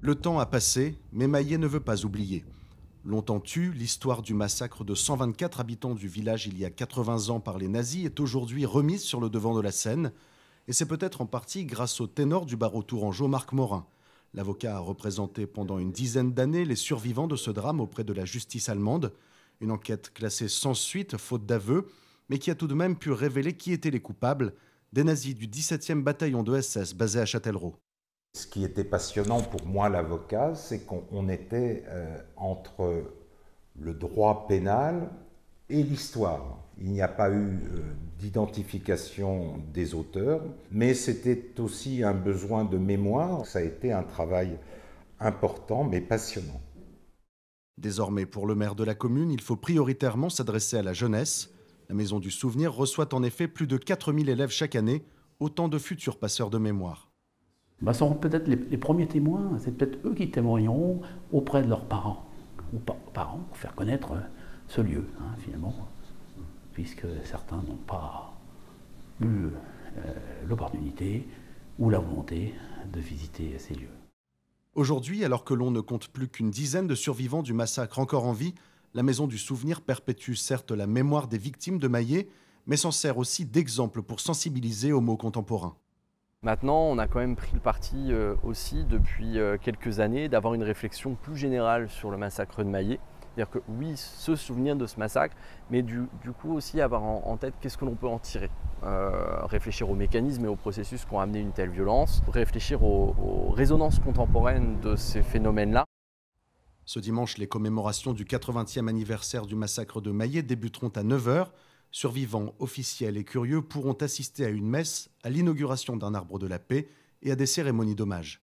Le temps a passé, mais Maillet ne veut pas oublier. Longtemps tue, l'histoire du massacre de 124 habitants du village il y a 80 ans par les nazis est aujourd'hui remise sur le devant de la scène. Et c'est peut-être en partie grâce au ténor du barreau tourangeau Marc Morin. L'avocat a représenté pendant une dizaine d'années les survivants de ce drame auprès de la justice allemande. Une enquête classée sans suite, faute d'aveu, mais qui a tout de même pu révéler qui étaient les coupables, des nazis du 17e bataillon de SS basé à Châtellerault. Ce qui était passionnant pour moi, l'avocat, c'est qu'on était entre le droit pénal et l'histoire. Il n'y a pas eu d'identification des auteurs, mais c'était aussi un besoin de mémoire. Ça a été un travail important, mais passionnant. Désormais, pour le maire de la commune, il faut prioritairement s'adresser à la jeunesse. La Maison du Souvenir reçoit en effet plus de 4000 élèves chaque année, autant de futurs passeurs de mémoire. Ce seront peut-être les premiers témoins, c'est peut-être eux qui témoigneront auprès de leurs parents, ou parents, pour faire connaître ce lieu, finalement, puisque certains n'ont pas eu l'opportunité ou la volonté de visiter ces lieux. Aujourd'hui, alors que l'on ne compte plus qu'une dizaine de survivants du massacre encore en vie, la Maison du Souvenir perpétue certes la mémoire des victimes de Maillet, mais s'en sert aussi d'exemple pour sensibiliser aux mots contemporains. Maintenant, on a quand même pris le parti aussi depuis quelques années d'avoir une réflexion plus générale sur le massacre de Maillet. C'est-à-dire que oui, se souvenir de ce massacre, mais du coup aussi avoir en tête qu'est-ce que l'on peut en tirer. Réfléchir aux mécanismes et aux processus qui ont amené une telle violence, réfléchir aux résonances contemporaines de ces phénomènes-là. Ce dimanche, les commémorations du 80e anniversaire du massacre de Maillet débuteront à 9 h. Survivants, officiels et curieux pourront assister à une messe, à l'inauguration d'un arbre de la paix et à des cérémonies d'hommage.